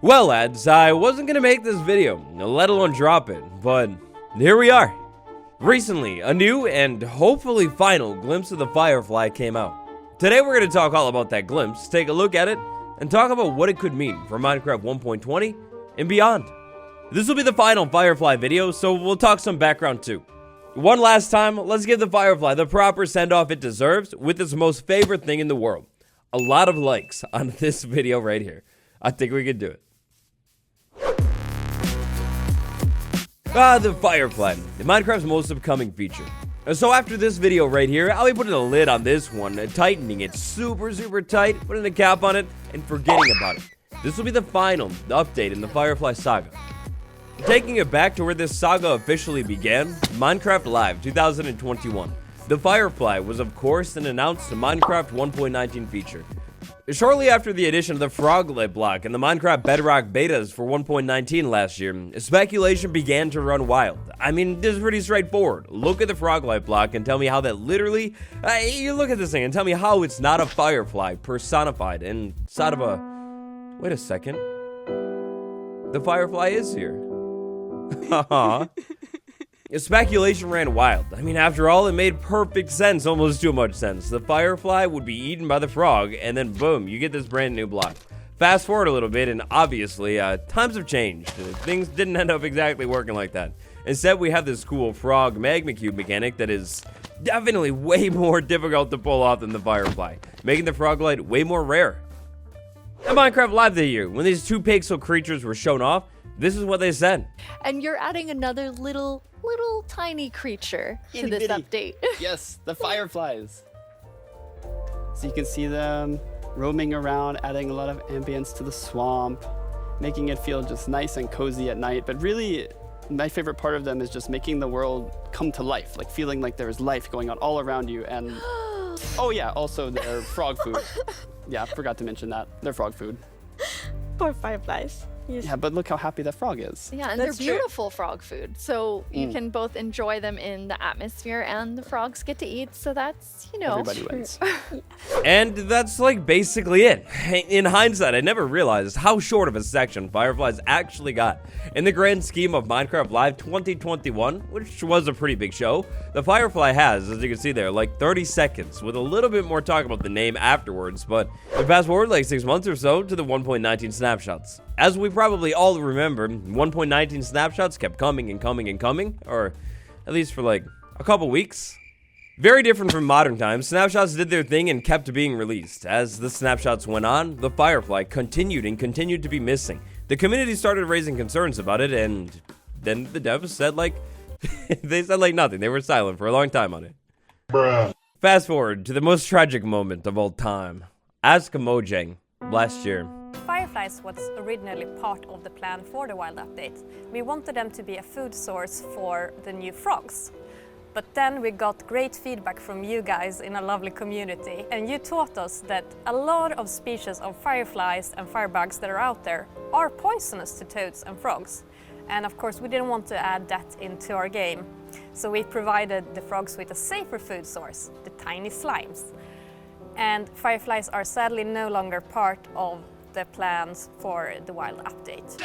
Well, lads, I wasn't gonna make this video, let alone drop it, but here we are. Recently, a new and hopefully final glimpse of the Firefly came out. Today we're gonna talk all about that glimpse, take a look at it, and talk about what it could mean for Minecraft 1.20 and beyond. This will be the final Firefly video, so we'll talk some background too. One last time, let's give the Firefly the proper send-off it deserves with its most favorite thing in the world. A lot of likes on this video right here. I think we can do it. The Firefly, Minecraft's most upcoming feature. So after this video right here, I'll be putting a lid on this one, tightening it super tight, putting a cap on it, and forgetting about it. This will be the final update in the Firefly saga. Taking it back to where this saga officially began, Minecraft Live 2021. The Firefly was of course an announced Minecraft 1.19 feature. Shortly after the addition of the Froglet block and the Minecraft Bedrock betas for 1.19 last year, speculation began to run wild. I mean, this is pretty straightforward. Look at the Froglet block and tell me how that literally... you look at this thing and tell me how it's not a Firefly personified inside of a... Wait a second. The Firefly is here. Haha. Speculation ran wild. I mean, after all, it made perfect sense, almost too much sense. The Firefly would be eaten by the frog, and then boom, you get this brand new block. Fast forward a little bit, and obviously, times have changed. Things didn't end up exactly working like that. Instead, we have this cool frog magma cube mechanic that is definitely way more difficult to pull off than the Firefly, making the Froglet way more rare. At Minecraft Live this year, when these 2-pixel creatures were shown off, this is what they said. And you're adding another little tiny creature to this update. Yes, the Fireflies. So you can see them roaming around, adding a lot of ambience to the swamp, making it feel just nice and cozy at night. But really, my favorite part of them is just making the world come to life, like feeling like there's life going on all around you. And oh yeah, also their frog food. Yeah, forgot to mention that. They're frog food. Poor Fireflies. Yes. Yeah, but look how happy that frog is. Yeah, and That's they're beautiful frog food. So you can both enjoy them in the atmosphere and the frogs get to eat. So that's, you know. Everybody wins. And that's like basically it. In hindsight, I never realized how short of a section Fireflies actually got. In the grand scheme of Minecraft Live 2021, which was a pretty big show, the Firefly has, as you can see there, like 30 seconds with a little bit more talk about the name afterwards. But fast forward like 6 months or so to the 1.19 snapshots. As we probably all remember, 1.19 snapshots kept coming and coming and coming, or at least for like a couple weeks. Very different from modern times, snapshots did their thing and kept being released. As the snapshots went on, the Firefly continued to be missing. The community started raising concerns about it, and then the devs said like, they said like nothing. They were silent for a long time on it. Bruh. Fast forward to the most tragic moment of all time. Ask Mojang last year. Fireflies was originally part of the plan for the wild update. We wanted them to be a food source for the new frogs. But then we got great feedback from you guys in a lovely community, and you taught us that a lot of species of fireflies and firebugs that are out there are poisonous to toads and frogs. And of course we didn't want to add that into our game. So we provided the frogs with a safer food source, the tiny slimes. And fireflies are sadly no longer part of the plans for the wild update.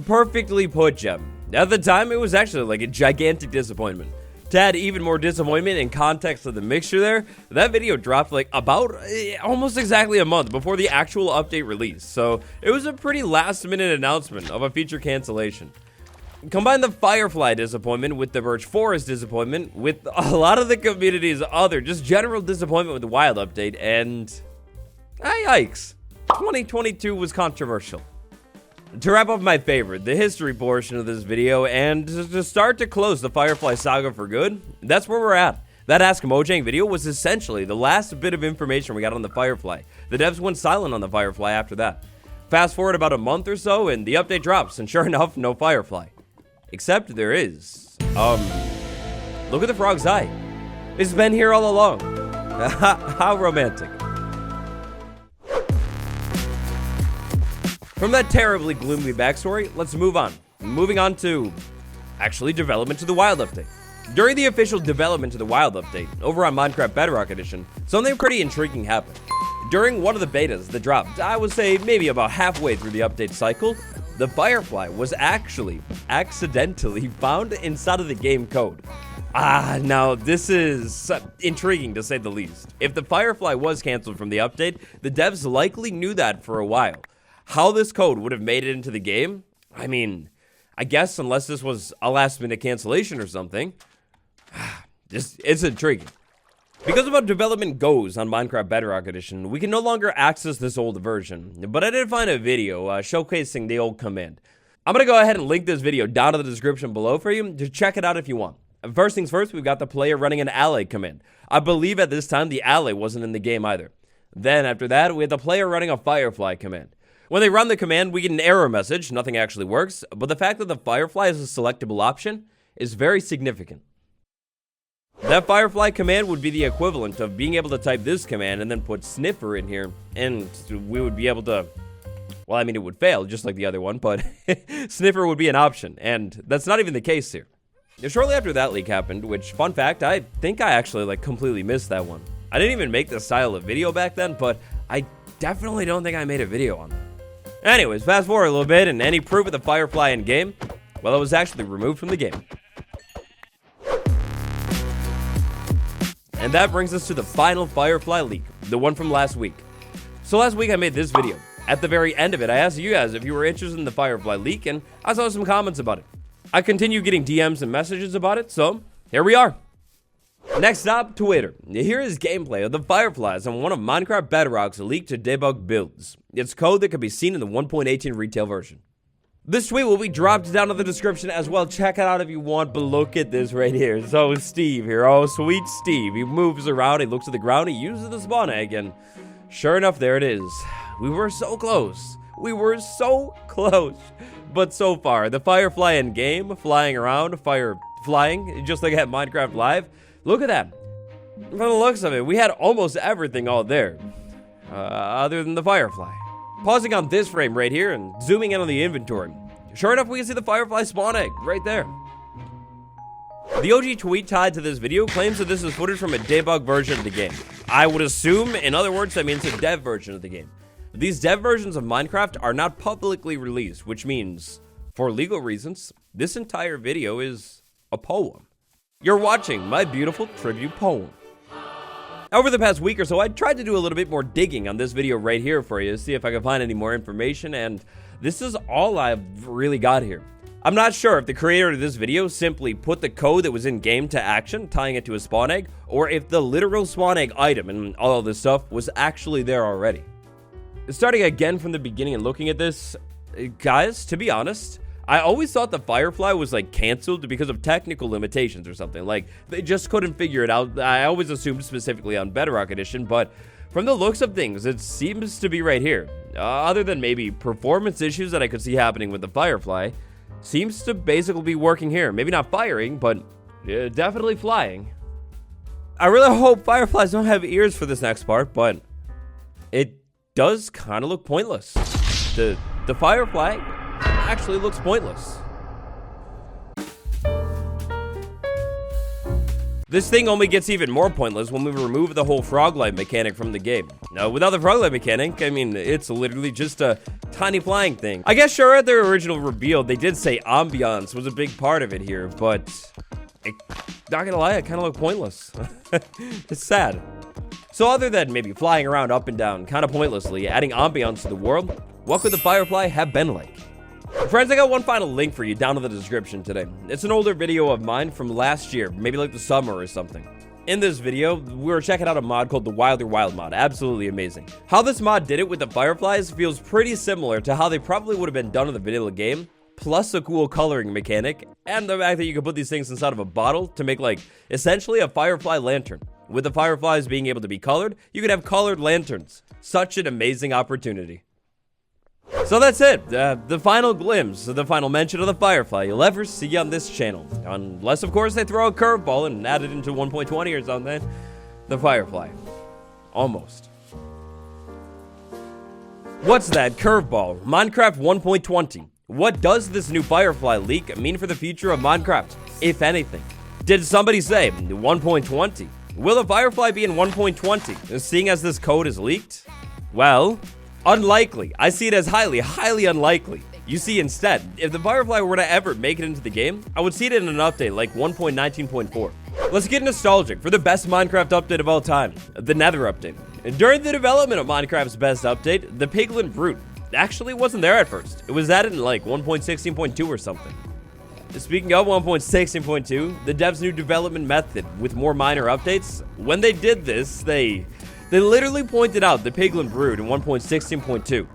Perfectly put, Jem. At the time, it was actually like a gigantic disappointment. To add even more disappointment and context to the mixture there, that video dropped like about almost exactly a month before the actual update release. So it was a pretty last-minute announcement of a feature cancellation. Combine the Firefly disappointment with the Birch Forest disappointment with a lot of the community's other just general disappointment with the wild update, and yikes, 2022 was controversial. To wrap up my favorite, the history portion of this video, and to start to close the Firefly saga for good, that's where we're at. That Ask Mojang video was essentially the last bit of information we got on the Firefly. The devs went silent on the Firefly after that. Fast forward about a month or so, and the update drops, and sure enough, no Firefly. Except there is. Look at the frog's eye. It's been here all along. How romantic. From that terribly gloomy backstory, let's move on. Moving on to, actually, development to the wild update. During the official development to the wild update, over on Minecraft Bedrock Edition, something pretty intriguing happened. During one of the betas that dropped, I would say maybe about halfway through the update cycle, the Firefly was actually accidentally found inside of the game code. Now this is intriguing to say the least. If the Firefly was canceled from the update, the devs likely knew that for a while. How this code would have made it into the game? I mean, I guess unless this was a last-minute cancellation or something. It's intriguing. Because of how development goes on Minecraft Bedrock Edition, we can no longer access this old version, but I did find a video showcasing the old command. I'm going to go ahead and link this video down in the description below for you to check it out if you want. First things first, we've got the player running an alley command. I believe at this time the alley wasn't in the game either. Then after that, we had the player running a Firefly command. When they run the command, we get an error message, nothing actually works, but the fact that the Firefly is a selectable option is very significant. That Firefly command would be the equivalent of being able to type this command and then put sniffer in here, and we would be able to, well, I mean, it would fail just like the other one, but sniffer would be an option, and that's not even the case here. Shortly after that leak happened, which, fun fact, I think I actually completely missed that one. I didn't even make this style of video back then, but I definitely don't think I made a video on that. Anyways, fast forward a little bit, and any proof of the Firefly in game, well, it was actually removed from the game. And that brings us to the final Firefly leak, the one from last week. So last week I made this video. At the very end of it, I asked you guys if you were interested in the Firefly leak, and I saw some comments about it. I continue getting DMs and messages about it, so here we are. Next up, Twitter. Here is gameplay of the Fireflies on one of Minecraft Bedrock's leaked to debug builds. It's code that can be seen in the 1.18 retail version. This tweet will be dropped down in the description as well. Check it out if you want, but look at this right here. So Steve here, oh sweet Steve. He moves around, he looks at the ground, he uses the spawn egg, and sure enough, there it is. We were so close. We were so close. But so far, the Firefly in game, flying around, flying, just like at Minecraft Live. Look at that. From the looks of it, we had almost everything all there, other than the Firefly. Pausing on this frame right here and zooming in on the inventory. Sure enough, we can see the Firefly spawn egg right there. The OG tweet tied to this video claims that this is footage from a debug version of the game. I would assume, in other words, that means a dev version of the game. These dev versions of Minecraft are not publicly released, which means, for legal reasons, this entire video is a poem. You're watching my beautiful tribute poem. Over the past week or so, I tried to do a little bit more digging on this video right here for you to see if I could find any more information, and this is all I've really got here. I'm not sure if the creator of this video simply put the code that was in game to action, tying it to a spawn egg, or if the literal spawn egg item and all of this stuff was actually there already. Starting again from the beginning and looking at this, guys, to be honest, I always thought the Firefly was canceled because of technical limitations or something. They just couldn't figure it out. I always assumed specifically on Bedrock Edition, but from the looks of things, it seems to be right here. Other than maybe performance issues that I could see happening with the Firefly, seems to basically be working here. Maybe not firing, but definitely flying. I really hope Fireflies don't have ears for this next part, but it does kind of look pointless. The Firefly actually looks pointless. This thing only gets even more pointless when we remove the whole frog light mechanic from the game. Now, without the frog light mechanic, I mean, it's literally just a tiny flying thing. I guess sure, at their original reveal, they did say ambiance was a big part of it here, but not gonna lie, it kind of looked pointless. It's sad. So other than maybe flying around up and down kind of pointlessly, adding ambiance to the world, what could the Firefly have been like? Friends, I got one final link for you down in the description today. It's an older video of mine from last year, maybe the summer or something. In this video, we were checking out a mod called the Wilder Wild mod. Absolutely amazing. How this mod did it with the Fireflies feels pretty similar to how they probably would have been done in the vanilla game, plus a cool coloring mechanic, and the fact that you can put these things inside of a bottle to make essentially a Firefly lantern. With the Fireflies being able to be colored, you could have colored lanterns. Such an amazing opportunity. So that's it, the final glimpse, the final mention of the Firefly you'll ever see on this channel. Unless, of course, they throw a curveball and add it into 1.20 or something. The Firefly. Almost. What's that curveball? Minecraft 1.20. What does this new Firefly leak mean for the future of Minecraft, if anything? Did somebody say 1.20? Will the Firefly be in 1.20, seeing as this code is leaked? Well, unlikely. I see it as highly, highly unlikely. You see, instead, if the Firefly were to ever make it into the game, I would see it in an update like 1.19.4. Let's get nostalgic for the best Minecraft update of all time, the Nether update. During the development of Minecraft's best update, the Piglin Brute actually wasn't there at first. It was added in like 1.16.2 or something. Speaking of 1.16.2, the devs' new development method with more minor updates, when they did this, they literally pointed out the Piglin Brood in 1.16.2.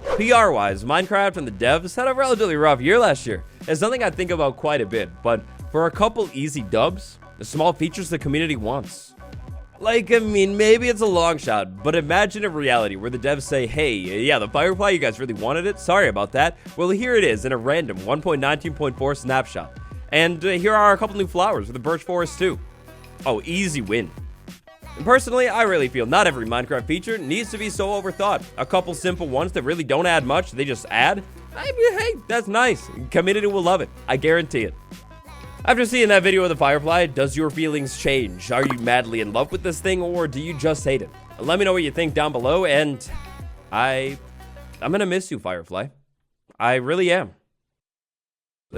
PR-wise, Minecraft and the devs had a relatively rough year last year. It's something I think about quite a bit, but for a couple easy dubs, the small features the community wants. Like, I mean, maybe it's a long shot, but imagine a reality where the devs say, hey, yeah, the Firefly, you guys really wanted it? Sorry about that. Well, here it is in a random 1.19.4 snapshot. And here are a couple new flowers with the birch forest too. Oh, easy win. And personally, I really feel not every Minecraft feature needs to be so overthought. A couple simple ones that really don't add much, they just add. I mean, hey, that's nice. Community will love it. I guarantee it. After seeing that video of the Firefly, does your feelings change? Are you madly in love with this thing, or do you just hate it? Let me know what you think down below, and I'm gonna miss you, Firefly. I really am.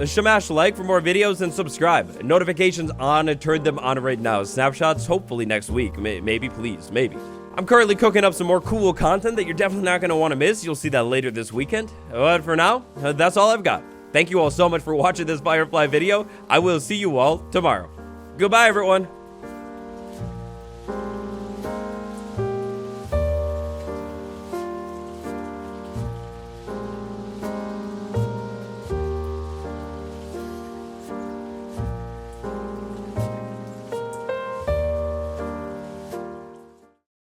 Smash like for more videos and subscribe. Notifications on, turn them on right now. Snapshots, hopefully next week. Maybe, please, maybe. I'm currently cooking up some more cool content that you're definitely not gonna wanna miss. You'll see that later this weekend. But for now, that's all I've got. Thank you all so much for watching this Firefly video. I will see you all tomorrow. Goodbye, everyone.